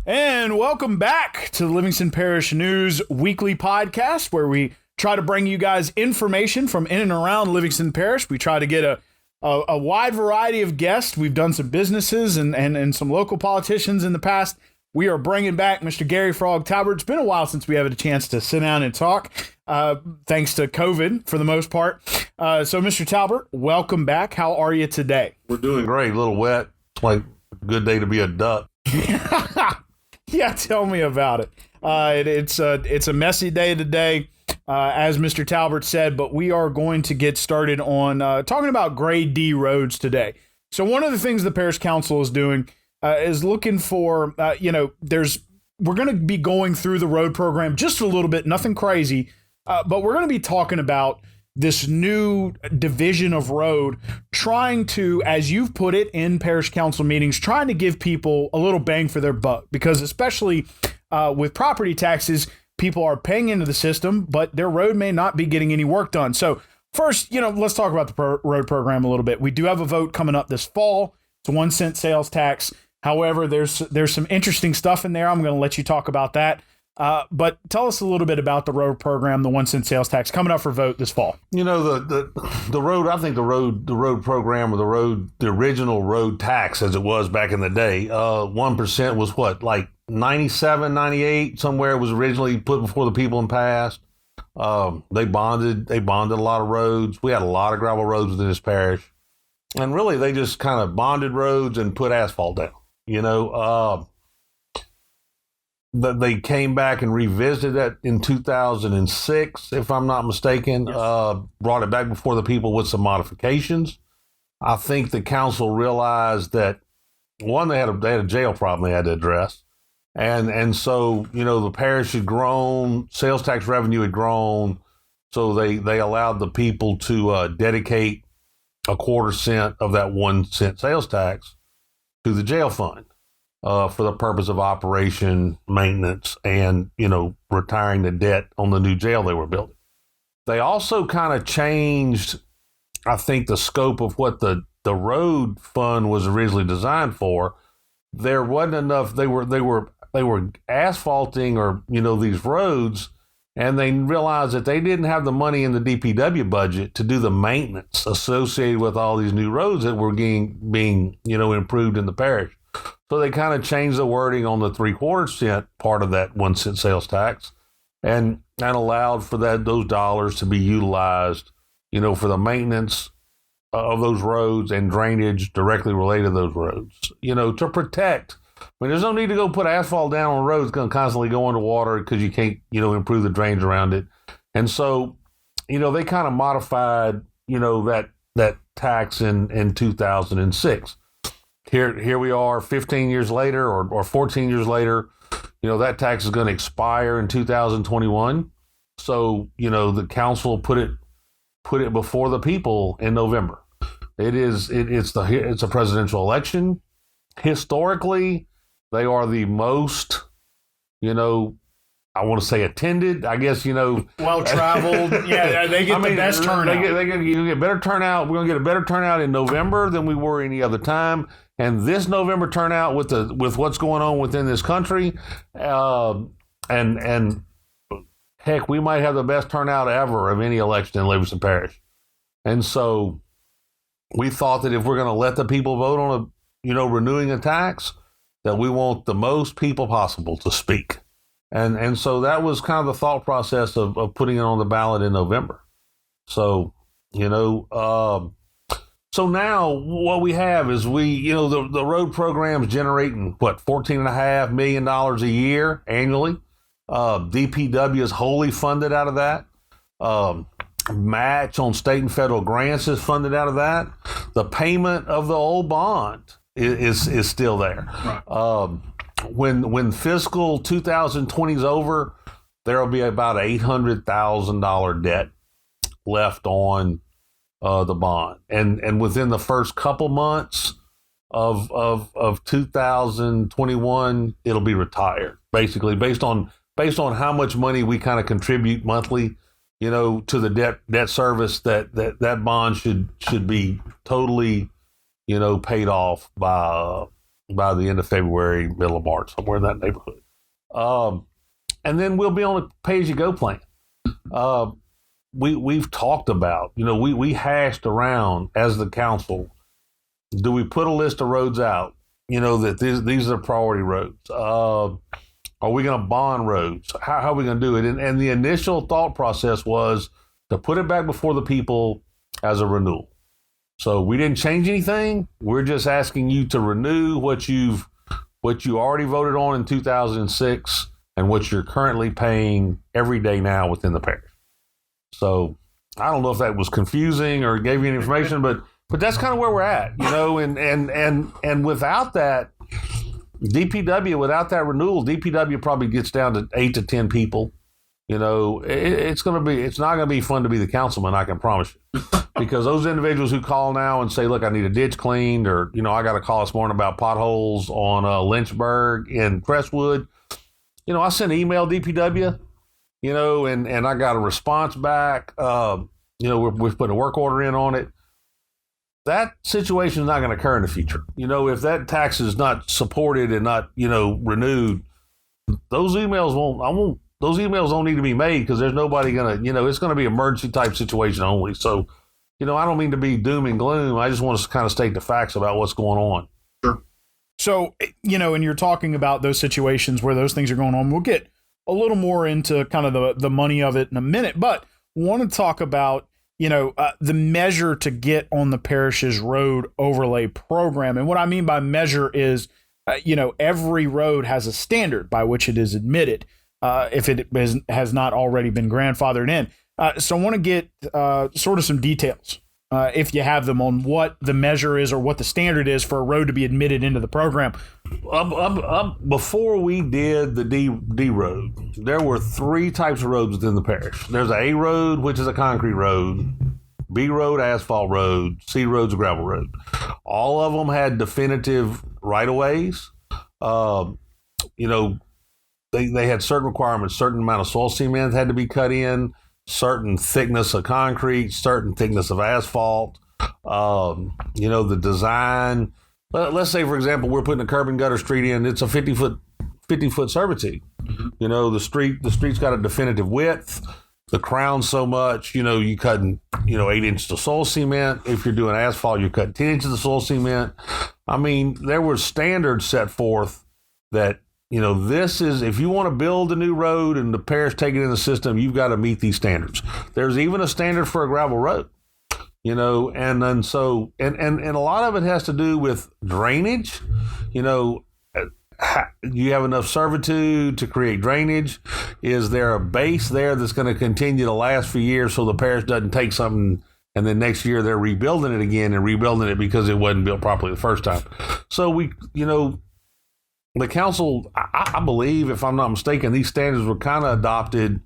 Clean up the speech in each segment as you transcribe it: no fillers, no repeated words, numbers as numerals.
And welcome back to the Livingston Parish News Weekly Podcast, where we try to bring you guys information from in and around Livingston Parish. We try to get a wide variety of guests. We've done some businesses and some local politicians in the past. We are bringing back Mr. Garry Frog Talbert. It's been a while since we had a chance to sit down and talk, thanks to COVID for the most part. So, Mr. Talbert, welcome back. How are you today? We're doing great. A little wet. It's like a good day to be a duck. Yeah, tell me about it. It's a messy day today, as Mr. Talbert said, but we are going to get started on talking about Grady roads today. So one of the things the Parish Council is doing is looking for, we're going to be going through the road program just a little bit, nothing crazy, but we're going to be talking about this new division of road, trying to, as you've put it in Parish Council meetings, trying to give people a little bang for their buck, because especially with property taxes, people are paying into the system, but their road may not be getting any work done. So first, let's talk about the road program a little bit. We do have a vote coming up this fall. It's a 1 cent sales tax. However, there's some interesting stuff in there. I'm going to let you talk about that. But tell us a little bit about the road program, the 1 cent sales tax coming up for vote this fall. The road, I think the road program, or the original road tax as it was back in the day, 1% was what, like 97, 98, somewhere it was originally put before the people and passed. They bonded a lot of roads. We had a lot of gravel roads within this parish. And really they just kind of bonded roads and put asphalt down, They came back and revisited that in 2006, if I'm not mistaken. Yes. Brought it back before the people with some modifications. I think the council realized that, one, they had a jail problem they had to address, and so the parish had grown, sales tax revenue had grown, so they allowed the people to dedicate a 1/4 cent of that 1 cent sales tax to the jail fund. For the purpose of operation, maintenance, and, retiring the debt on the new jail they were building. They also kind of changed, I think, the scope of what the road fund was originally designed for. There wasn't enough. They were asphalting these roads, and they realized that they didn't have the money in the DPW budget to do the maintenance associated with all these new roads that were being improved in the parish. So they kind of changed the wording on the 3/4 cent part of that 1 cent sales tax, and allowed for those dollars to be utilized, for the maintenance of those roads and drainage directly related to those roads, to protect. I mean, there's no need to go put asphalt down on a road that's going to constantly go into water because you can't, improve the drains around it. And so, they kind of modified, that tax in 2006. Here we are 15 years later or 14 years later, that tax is going to expire in 2021. So, the council put it before the people in November. It's a presidential election. Historically, they are the most, I want to say attended, I guess, well-traveled. Yeah, they get the best turnout. You get better turnout. We're going to get a better turnout in November than we were any other time. And this November turnout with what's going on within this country, and heck, we might have the best turnout ever of any election in Livingston Parish. And so we thought that if we're going to let the people vote on renewing a tax, that we want the most people possible to speak. And so that was kind of the thought process of putting it on the ballot in November. So, so now what we have is the road program is generating, $14.5 million a year annually. DPW is wholly funded out of that. Match on state and federal grants is funded out of that. The payment of the old bond is still there. Right. When fiscal 2020 is over, there will be about $800,000 debt left on the bond, and within the first couple months of 2021, it'll be retired. Basically, based on how much money we kind of contribute monthly, to the debt service, that bond should be totally, paid off by by the end of February, middle of March, somewhere in that neighborhood. And then we'll be on a pay-as-you-go plan. We've talked about, we hashed around as the council. Do we put a list of roads out? That these are priority roads. Are we going to bond roads? How are we going to do it? And the initial thought process was to put it back before the people as a renewal. So we didn't change anything. We're just asking you to renew what you already voted on in 2006 and what you're currently paying every day now within the parish. So I don't know if that was confusing or gave you any information, but that's kind of where we're at, and without that DPW, without that renewal, DPW probably gets down to 8 to 10 people. It's not going to be fun to be the councilman, I can promise you, because those individuals who call now and say, look, I need a ditch cleaned, or, I got a call this morning about potholes on Lynchburg and Crestwood. I sent an email DPW, and I got a response back. We've put a work order in on it. That situation is not going to occur in the future. If that tax is not supported and not, renewed, those emails don't need to be made, because there's nobody going to, it's going to be emergency type situation only. So, I don't mean to be doom and gloom. I just want to kind of state the facts about what's going on. Sure. So, and you're talking about those situations where those things are going on. We'll get a little more into kind of the money of it in a minute, but want to talk about, the measure to get on the parish's road overlay program. And what I mean by measure is, every road has a standard by which it is admitted, if it has not already been grandfathered in. So I want to get sort of some details, if you have them, on what the measure is or what the standard is for a road to be admitted into the program. Before we did the D road, there were 3 types of roads within the parish. There's a A road, which is a concrete road, B road, asphalt road, C road's a gravel road. All of them had definitive right-of-ways. They had certain requirements, certain amount of soil cement had to be cut in, certain thickness of concrete, certain thickness of asphalt, the design. Let's say, for example, we're putting a curb and gutter street in. It's a 50-foot servitude. The street's got a definitive width. The crown's so much, you cutting, 8 inches of soil cement. If you're doing asphalt, you're cutting 10 inches of soil cement. I mean, there were standards set forth that, this is, if you want to build a new road and the parish take it in the system, you've got to meet these standards. There's even a standard for a gravel road, and then so, and a lot of it has to do with drainage. You have enough servitude to create drainage? Is there a base there that's going to continue to last for years so the parish doesn't take something and then next year they're rebuilding it again and rebuilding it because it wasn't built properly the first time? So the council, I believe, if I'm not mistaken, these standards were kind of adopted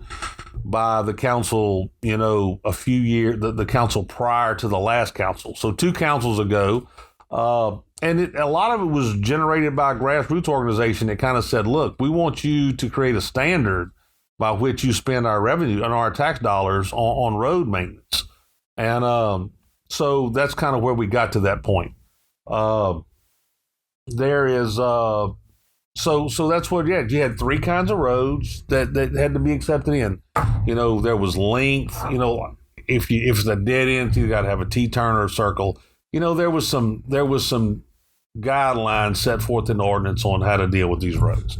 by the council, a few years, the council prior to the last council. So 2 councils ago. And a lot of it was generated by a grassroots organization that kind of said, look, we want you to create a standard by which you spend our revenue and our tax dollars on road maintenance. And so that's kind of where we got to that point. There is, so that's what you had 3 kinds of roads that had to be accepted in. There was length, if it's a dead end, you got to have a T-turn or a circle. There was some guidelines set forth in the ordinance on how to deal with these roads.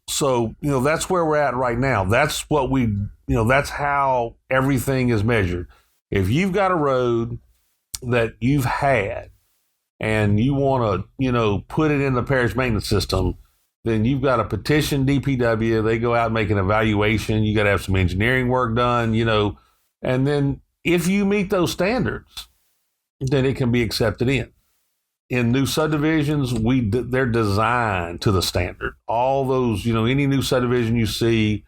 So, that's where we're at right now. That's what that's how everything is measured. If you've got a road that you've had and you want to, put it in the parish maintenance system, then you've got to petition DPW. They go out and make an evaluation. You got to have some engineering work done, and then if you meet those standards, then it can be accepted in. In new subdivisions, they're designed to the standard. All those, any new subdivision you see,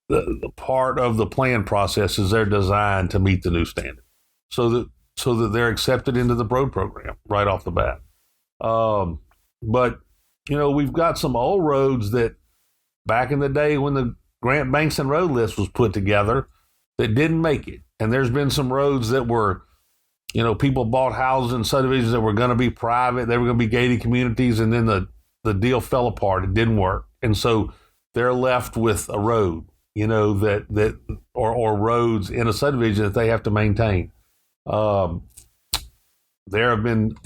the part of the plan process is they're designed to meet the new standard, so that they're accepted into the road program right off the bat. But we've got some old roads that back in the day when the Grant Bankson road list was put together that didn't make it, and there's been some roads that were people bought houses in subdivisions that were going to be private. They were going to be gated communities, and then the deal fell apart. It didn't work, and so they're left with a road, or roads in a subdivision that they have to maintain. There have been,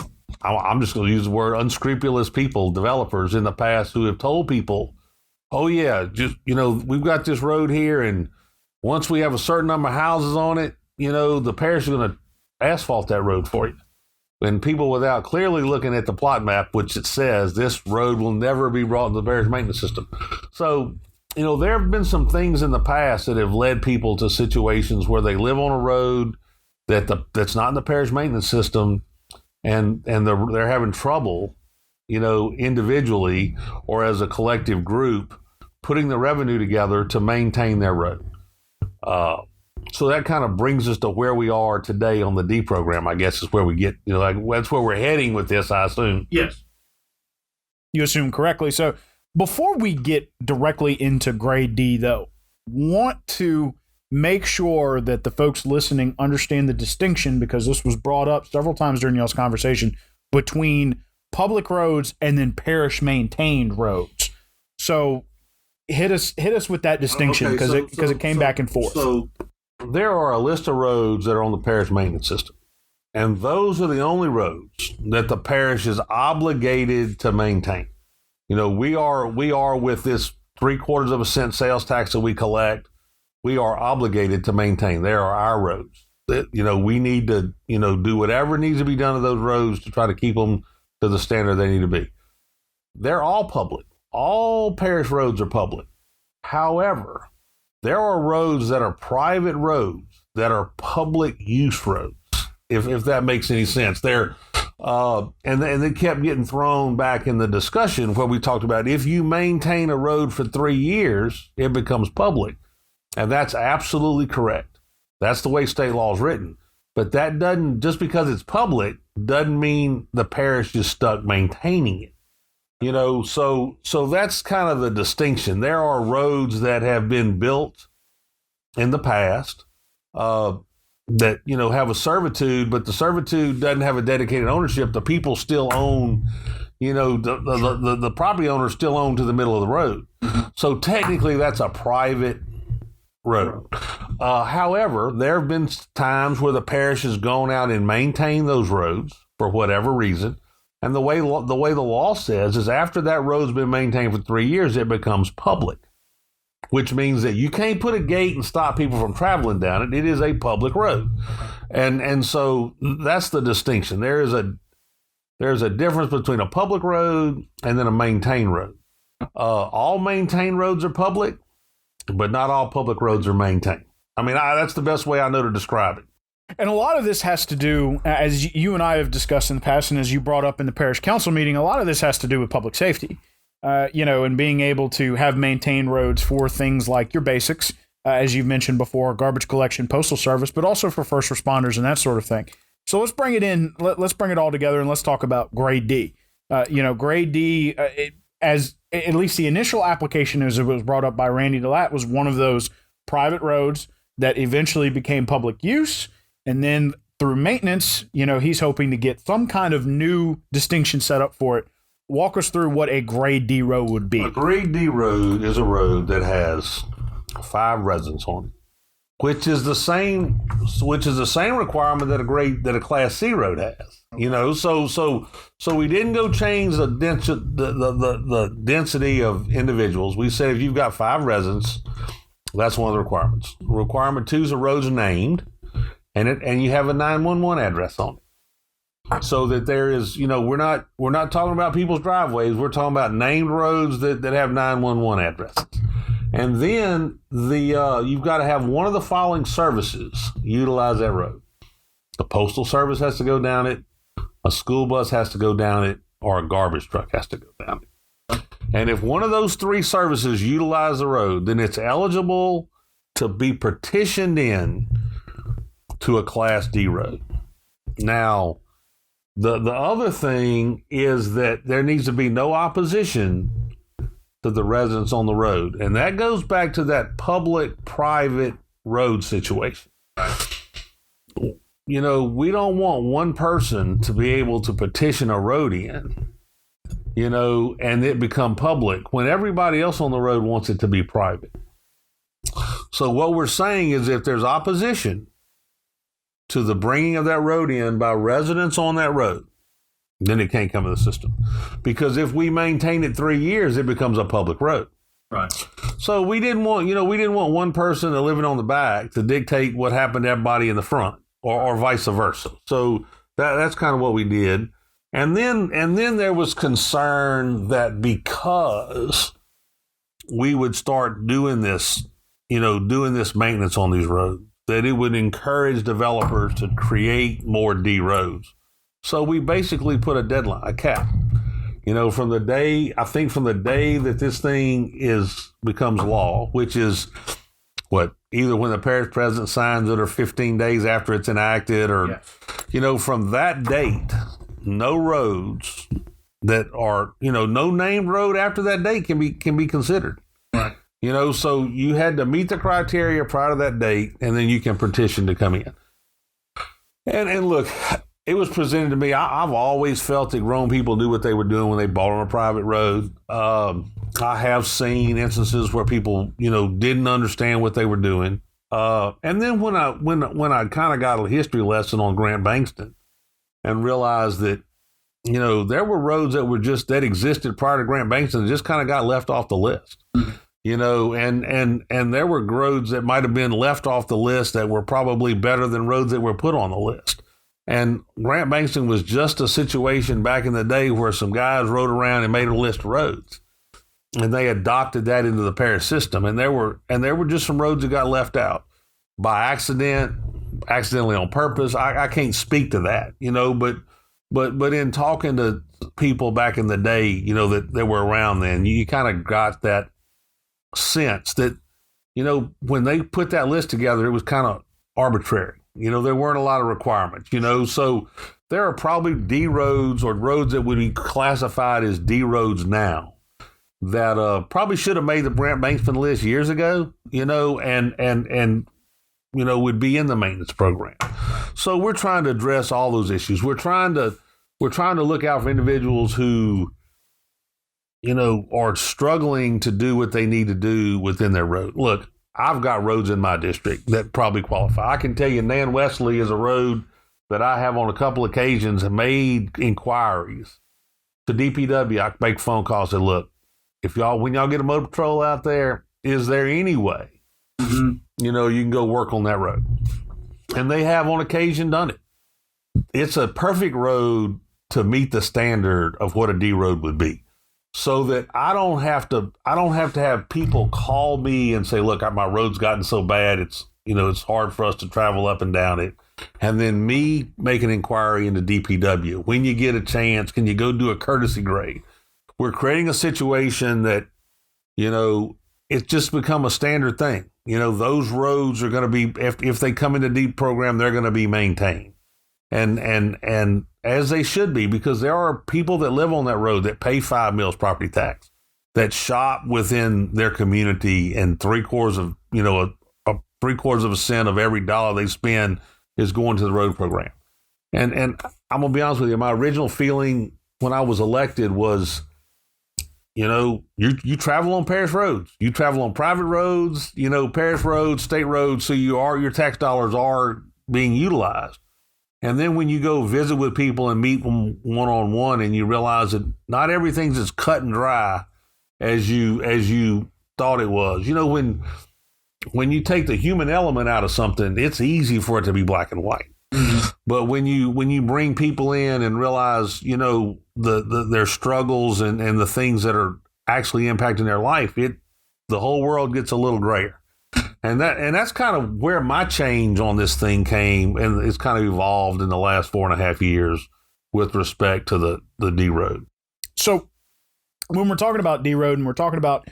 I'm just going to use the word unscrupulous people, developers in the past who have told people, oh yeah, just, we've got this road here, and once we have a certain number of houses on it, the parish is going to asphalt that road for you. And people without clearly looking at the plot map, which it says this road will never be brought into the parish maintenance system. So, there have been some things in the past that have led people to situations where they live on a road that's not in the parish maintenance system, and they're having trouble, individually or as a collective group, putting the revenue together to maintain their road. So that kind of brings us to where we are today on the D program, I guess, is where we get, that's where we're heading with this, I assume. Yes. You assume correctly. So before we get directly into grade D, though, want to make sure that the folks listening understand the distinction, because this was brought up several times during y'all's conversation, between public roads and then parish maintained roads. So hit us with that distinction, because it came back and forth. So there are a list of roads that are on the parish maintenance system, and those are the only roads that the parish is obligated to maintain. We are with this 0.75 cent sales tax that we collect, we are obligated to maintain. They are our roads. We need to, do whatever needs to be done to those roads to try to keep them to the standard they need to be. They're all public. All parish roads are public. However, there are roads that are private roads that are public use roads, if that makes any sense. They're and they kept getting thrown back in the discussion where we talked about if you maintain a road for 3 years, it becomes public. And that's absolutely correct. That's the way state law is written. But that doesn't, just because it's public, doesn't mean the parish is stuck maintaining it. So that's kind of the distinction. There are roads that have been built in the past that, have a servitude, but the servitude doesn't have a dedicated ownership. The people still own, the property owners still own to the middle of the road. So technically that's a private road. However, there have been times where the parish has gone out and maintained those roads for whatever reason. And the way the law says is after that road's been maintained for 3 years, it becomes public, which means that you can't put a gate and stop people from traveling down it. It is a public road. And so that's the distinction. There's a difference between a public road and then a maintained road. All maintained roads are public, but not all public roads are maintained. I mean, that's the best way I know to describe it. And a lot of this has to do, as you and I have discussed in the past, and as you brought up in the parish council meeting, a lot of this has to do with public safety, and being able to have maintained roads for things like your basics, as you've mentioned before, garbage collection, postal service, but also for first responders and that sort of thing. So let's bring it in. Let's bring it all together and let's talk about grade D. Grade D, as at least the initial application, as it was brought up by Randy DeLatte, was one of those private roads that eventually became public use. And then through maintenance, he's hoping to get some kind of new distinction set up for it. Walk us through what a grade D road would be. A grade D road is a road that has 5 residents on it, which is the same requirement that a class C road has. So we didn't go change the density of individuals. We said if you've got 5 residents, that's one of the requirements. Requirement 2 is a road's named, and you have a 911 address on it. So that there is, we're not talking about people's driveways. We're talking about named roads that have 911 addresses. And then you've got to have one of the following services utilize that road. The postal service has to go down it, a school bus has to go down it, or a garbage truck has to go down it. And if one of those 3 services utilize the road, then it's eligible to be petitioned in to a Class D road. Now, the other thing is that there needs to be no opposition to the residents on the road. And that goes back to that public-private road situation. we don't want one person to be able to petition a road in, and it become public when everybody else on the road wants it to be private. So what we're saying is if there's opposition to the bringing of that road in by residents on that road, then it can't come to the system. Because if we maintain it 3 years, it becomes a public road. Right. So we didn't want one person that living on the back to dictate what happened to everybody in the front, or vice versa. So that's kind of what we did. And then there was concern that because we would start doing this maintenance on these roads, that it would encourage developers to create more D roads. So we basically put a deadline, a cap. From the day that this thing becomes law, which is either when the parish president signs it or 15 days after it's enacted, or, from that date, no roads that are, no named road after that date can be considered. Right. So you had to meet the criteria prior to that date, and then you can petition to come in. And look, it was presented to me. I've always felt that grown people knew what they were doing when they bought on a private road. I have seen instances where people, didn't understand what they were doing. And then when I kind of got a history lesson on Grant Bankston and realized that, there were roads that existed prior to Grant Bankston that just kind of got left off the list. And there were roads that might have been left off the list that were probably better than roads that were put on the list. And Grant Bankston was just a situation back in the day where some guys rode around and made a list of roads, and they adopted that into the parish system. And there were just some roads that got left out by accidentally on purpose. I can't speak to that, but in talking to people back in the day, that were around then, you kind of got that sense that, when they put that list together, it was kind of arbitrary. There weren't a lot of requirements, so there are probably D roads or roads that would be classified as D roads now that probably should have made the Grant Bankston list years ago, and would be in the maintenance program. So we're trying to address all those issues. We're trying to look out for individuals who, are struggling to do what they need to do within their road. Look, I've got roads in my district that probably qualify. I can tell you Nan Wesley is a road that I have on a couple occasions made inquiries to DPW. I make phone calls and say, look, when y'all get a motor patrol out there, is there any way, you can go work on that road? And they have on occasion done it. It's a perfect road to meet the standard of what a D road would be. So that I don't have to have people call me and say, look, my road's gotten so bad, it's hard for us to travel up and down it. And then me make an inquiry into DPW. When you get a chance, can you go do a courtesy grade? We're creating a situation that, it's just become a standard thing. Those roads are going to be, if they come into deep program, they're going to be maintained. And as they should be, because there are people that live on that road that pay 5 mills property tax, that shop within their community, and 3/4 of a cent of every dollar they spend is going to the road program. And I'm gonna be honest with you, my original feeling when I was elected was, you travel on parish roads, you travel on private roads, parish roads, state roads, so your tax dollars are being utilized. And then when you go visit with people and meet them one-on-one, and you realize that not everything's as cut and dry as you thought it was. When you take the human element out of something, it's easy for it to be black and white. Mm-hmm. But when you bring people in and realize, their struggles and the things that are actually impacting their life, the whole world gets a little grayer. And that's kind of where my change on this thing came, and it's kind of evolved in the last 4.5 years with respect to the D road. So when we're talking about D road and we're talking about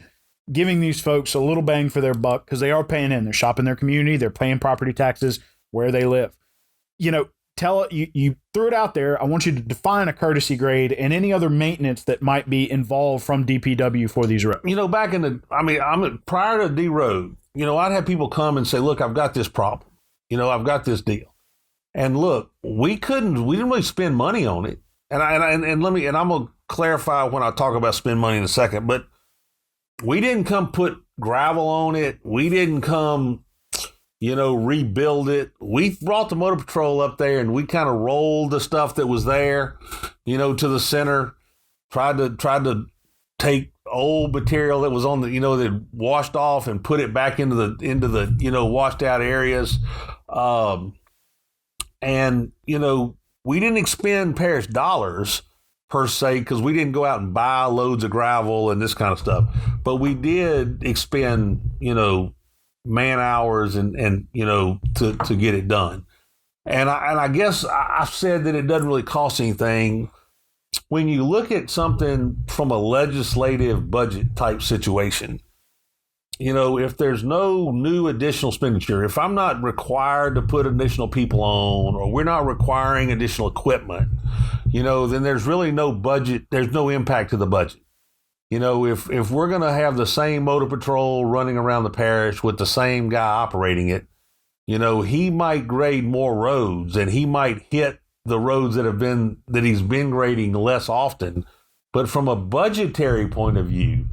giving these folks a little bang for their buck, because they are paying in, they're shopping their community, they're paying property taxes where they live. You threw it out there. I want you to define a courtesy grade and any other maintenance that might be involved from DPW for these roads. Prior to D road, I'd have people come and say, look, I've got this problem. I've got this deal. And look, we didn't really spend money on it. And I'm gonna clarify when I talk about spend money in a second, but we didn't come put gravel on it. We didn't come, rebuild it. We brought the motor patrol up there and we kind of rolled the stuff that was there, to the center. Tried to take old material that was on the, that washed off and put it back into the washed out areas. And we didn't expend parish dollars per se, because we didn't go out and buy loads of gravel and this kind of stuff, but we did expend, man hours and to get it done. And I guess I've said that it doesn't really cost anything. When you look at something from a legislative budget type situation, if there's no new additional expenditure, if I'm not required to put additional people on, or we're not requiring additional equipment, then there's really no budget. There's no impact to the budget. If we're going to have the same motor patrol running around the parish with the same guy operating it, he might grade more roads and he might hit the roads that he's been grading less often. But from a budgetary point of view,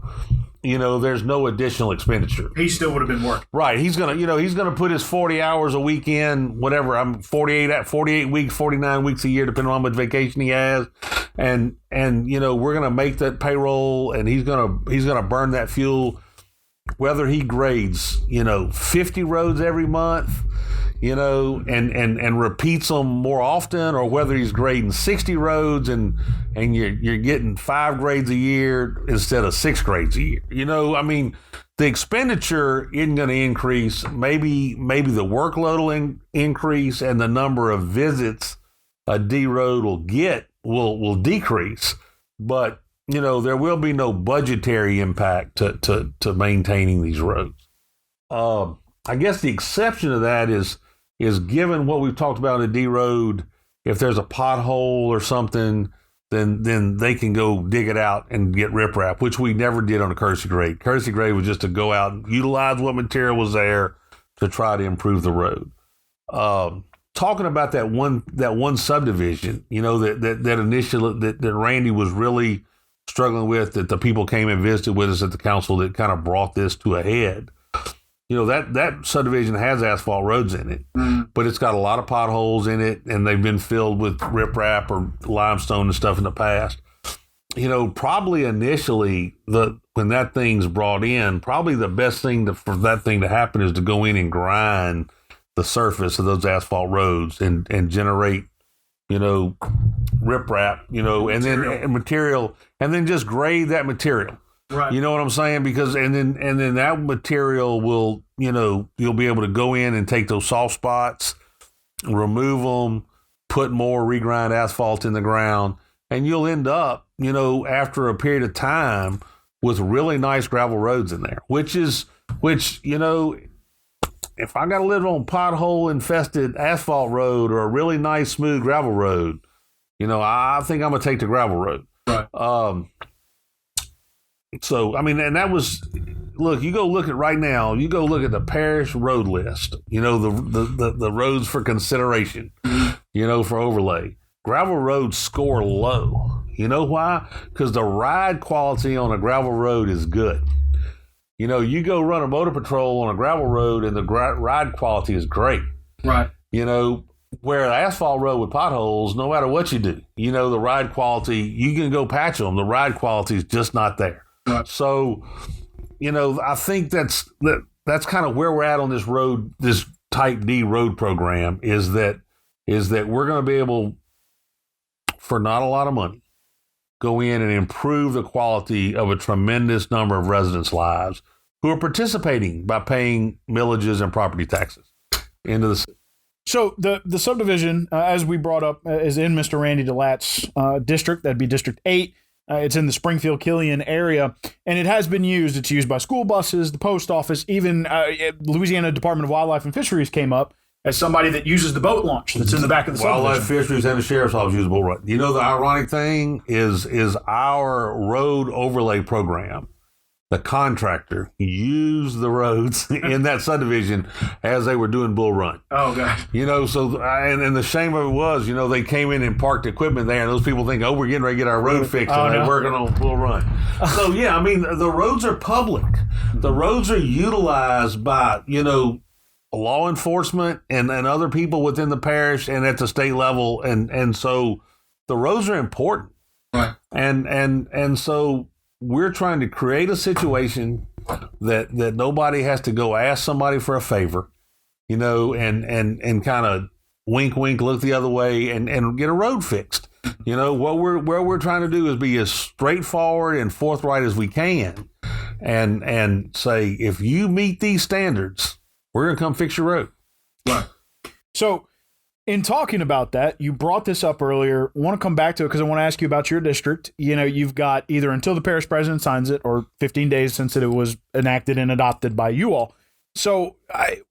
there's no additional expenditure. He still would have been working. Right. He's gonna put his 40 hours a week in, whatever. I'm 48 weeks, 49 weeks a year, depending on how much vacation he has. And we're gonna make that payroll, and he's gonna burn that fuel, whether he grades 50 roads every month, and repeats them more often, or whether he's grading 60 roads and you're getting 5 grades a year instead of 6 grades a year. The expenditure isn't going to increase. Maybe the workload will increase, and the number of visits a D road will decrease. But there will be no budgetary impact to maintaining these roads. I guess the exception to that is given what we've talked about on the D road, if there's a pothole or something, then they can go dig it out and get riprap, which we never did on a courtesy grade. Courtesy grade was just to go out and utilize what material was there to try to improve the road. Talking about that one subdivision, that initially that Randy was really struggling with, that the people came and visited with us at the council that kind of brought this to a head. That subdivision has asphalt roads in it, but it's got a lot of potholes in it, and they've been filled with riprap or limestone and stuff in the past. Probably initially, when that thing's brought in, probably the best thing for that thing to happen is to go in and grind the surface of those asphalt roads and generate, riprap, and then material, and then just grade that material. Right. You know what I'm saying? Because and then that material will, you'll be able to go in and take those soft spots, remove them, put more regrind asphalt in the ground, and you'll end up, after a period of time with really nice gravel roads in there, which if I got to live on pothole infested asphalt road or a really nice smooth gravel road, I think I'm going to take the gravel road. Right. So, and that was, look, you go look at right now, you go look at the parish road list, the roads for consideration, for overlay. Gravel roads score low. You know why? Because the ride quality on a gravel road is good. You go run a motor patrol on a gravel road and the ride quality is great. Right. Where the asphalt road with potholes, no matter what you do, the ride quality, you can go patch them. The ride quality is just not there. Right. So, I think that's kind of where we're at on this road, this Type D road program is that we're going to be able, for not a lot of money, go in and improve the quality of a tremendous number of residents' lives who are participating by paying millages and property taxes into the city. So the subdivision, as we brought up, is in Mr. Randy DeLatte's district. That'd be District 8. It's in the Springfield Killian area, and it has been used. It's used by school buses, the post office, even Louisiana Department of Wildlife and Fisheries came up as somebody that uses the boat launch that's in the back of the subdivision. Wildlife, Fisheries, and the Sheriff's Office use the boat launch. The ironic thing is our road overlay program the contractor used the roads in that subdivision as they were doing Bull Run. Oh, God. So, and the shame of it was, they came in and parked equipment there, and those people think, we're getting ready to get our road fixed, and they're working on Bull Run. So, yeah, the roads are public. The roads are utilized by, law enforcement and other people within the parish and at the state level. And so the roads are important. Right. And so we're trying to create a situation that nobody has to go ask somebody for a favor, and kind of wink, wink, look the other way and get a road fixed. What we're trying to do is be as straightforward and forthright as we can and say, if you meet these standards, we're going to come fix your road. Right. So in talking about that, you brought this up earlier. I want to come back to it because I want to ask you about your district. You've got either until the parish president signs it or 15 days since it was enacted and adopted by you all. So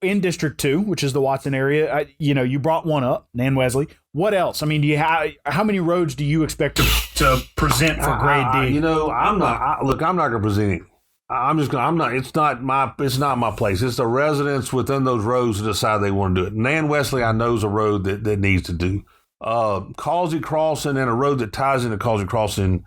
in District 2, which is the Watson area, you brought one up, Nan Wesley. What else? Do you how many roads do you expect to present for Grade D? I'm not going to present it. It's not my place. It's the residents within those roads who decide they want to do it. Nan Wesley, I know, is a road that needs to do. Causey Crossing and a road that ties into Causey Crossing,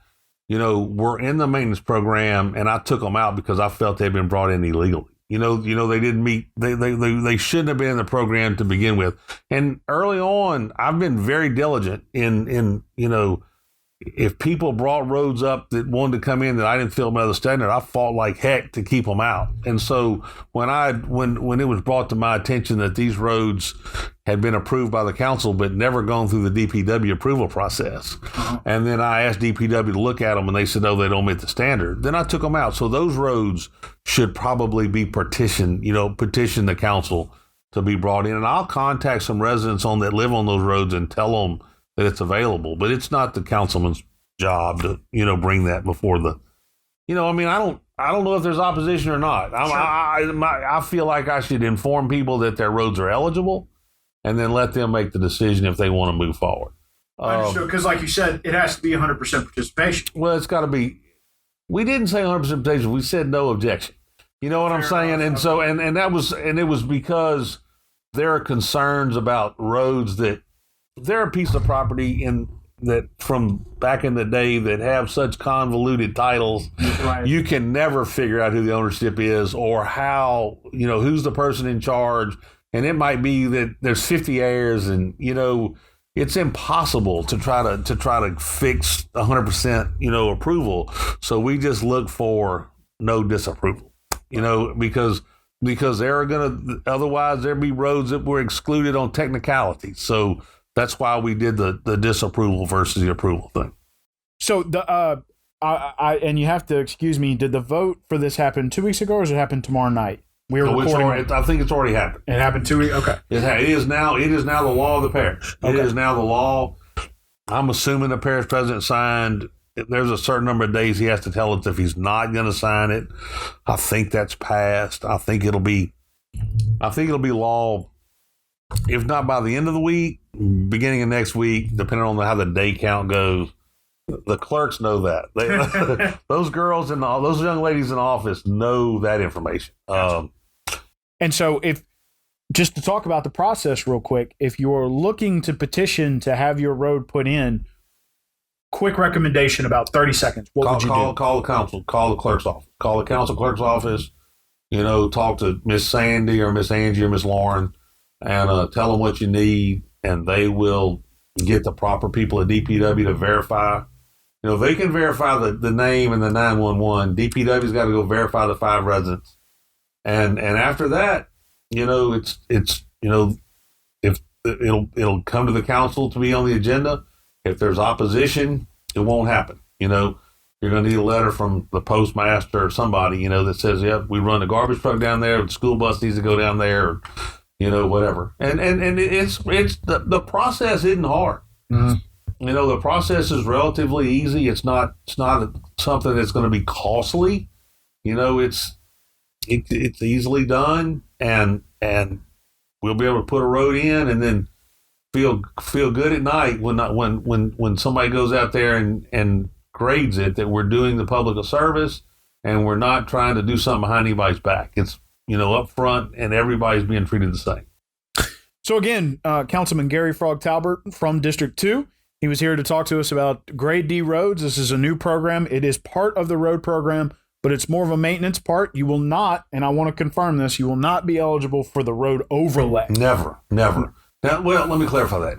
were in the maintenance program, and I took them out because I felt they'd been brought in illegally. They didn't meet, they shouldn't have been in the program to begin with. And early on, I've been very diligent in if people brought roads up that wanted to come in that I didn't feel met the standard, I fought like heck to keep them out. And so when it was brought to my attention that these roads had been approved by the council but never gone through the DPW approval process, and then I asked DPW to look at them and they said, no, they don't meet the standard, then I took them out. So those roads should probably be petition the council to be brought in. And I'll contact some residents that live on those roads and tell them that it's available, but it's not the councilman's job to, bring that before the, I don't know if there's opposition or not. Sure. I feel like I should inform people that their roads are eligible and then let them make the decision if they want to move forward. Understood, because like you said, it has to be 100% participation. Well, it's got to be, we didn't say 100% participation, we said no objection. You know what I'm saying? And so, and it was because there are concerns about roads that, there are pieces of property that from back in the day that have such convoluted titles, right, you can never figure out who the ownership is or how, who's the person in charge. And it might be that there's 50 heirs and, it's impossible to try to fix 100%, approval. So we just look for no disapproval, because there are otherwise there'd be roads that were excluded on technicality. So that's why we did the disapproval versus the approval thing. So and you have to excuse me, did the vote for this happen 2 weeks ago or does it happen tomorrow night? I think it's already happened. It happened 2 weeks. Okay. It is now the law of the parish. Okay. It is now the law. I'm assuming the parish president signed. There's a certain number of days he has to tell us if he's not going to sign it. I think that's passed. I think it'll be law, if not by the end of the week, beginning of next week, depending on how the day count goes. The clerks know that. Those girls and those young ladies in office know that information. And so just to talk about the process real quick, if you're looking to petition to have your road put in, quick recommendation, about 30 seconds. What would you do? Call the council, call the clerk's office, call the council clerk's office, talk to Miss Sandy or Miss Angie or Miss Lauren and tell them what you need, and they will get the proper people at DPW to verify. They can verify the name and the 911. DPW's got to go verify the 5 residents. And after that, it's if it'll come to the council to be on the agenda. If there's opposition, it won't happen. You're going to need a letter from the postmaster or somebody, that says, yep, we run a garbage truck down there, the school bus needs to go down there, or, whatever. And it's the process isn't hard. Mm-hmm. The process is relatively easy. It's not something that's going to be costly. It's easily done, and we'll be able to put a road in and then feel good at night when somebody goes out there and grades it that we're doing the public a service and we're not trying to do something behind anybody's back. It's, up front, and everybody's being treated the same. So again, Councilman Garry Frog Talbert from District 2, he was here to talk to us about Grade D roads. This is a new program. It is part of the road program, but it's more of a maintenance part. You will not, and I want to confirm this, you will not be eligible for the road overlay. Never. Now, well, let me clarify that.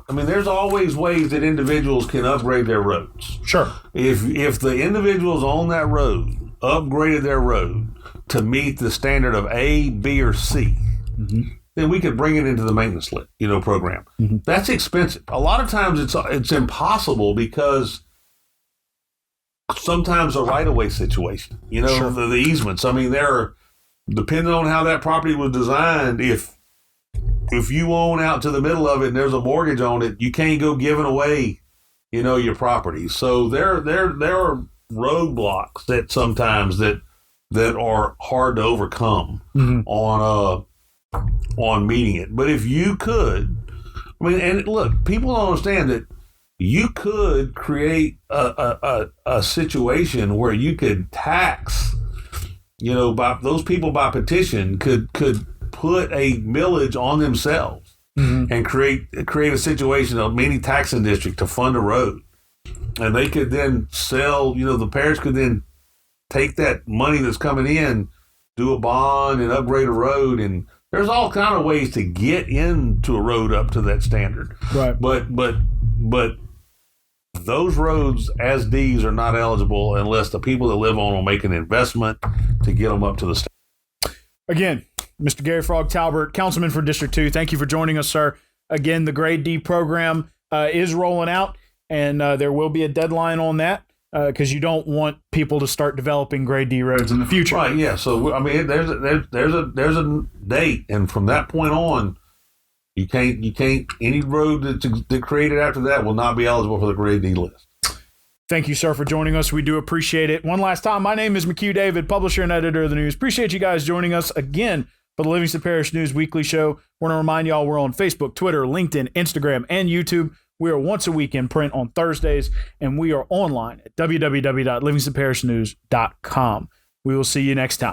There's always ways that individuals can upgrade their roads. Sure. If the individuals on that road upgraded their road to meet the standard of A, B, or C, then we could bring it into the maintenance program. That's expensive. A lot of times it's impossible because sometimes a right-of-way situation, Sure. the easements. Depending on how that property was designed, if you own out to the middle of it and there's a mortgage on it, you can't go giving away, your property. So there are roadblocks that sometimes that are hard to overcome on meeting it. But if you could, and look, people don't understand that you could create a situation where you could tax, by those people by petition could put a millage on themselves and create a situation of mini taxing district to fund a road. And they could then sell, the parish could then take that money that's coming in, do a bond and upgrade a road. And there's all kind of ways to get into a road up to that standard. Right. But those roads as Ds are not eligible unless the people that live on them make an investment to get them up to the standard. Again, Mr. Garry Frog Talbert, Councilman for District 2, thank you for joining us, sir. Again, the Grade D program is rolling out, and there will be a deadline on that because you don't want people to start developing Grade D roads in the future. Right, yeah. So, there's a date, and from that point on, you can't any road that's created after that will not be eligible for the Grade D list. Thank you, sir, for joining us. We do appreciate it. One last time, my name is McHugh David, publisher and editor of the news. Appreciate you guys joining us again for the Livingston Parish News Weekly Show. Want to remind y'all we're on Facebook, Twitter, LinkedIn, Instagram, and YouTube. We are once a week in print on Thursdays, and we are online at www.livingstonparishnews.com. We will see you next time.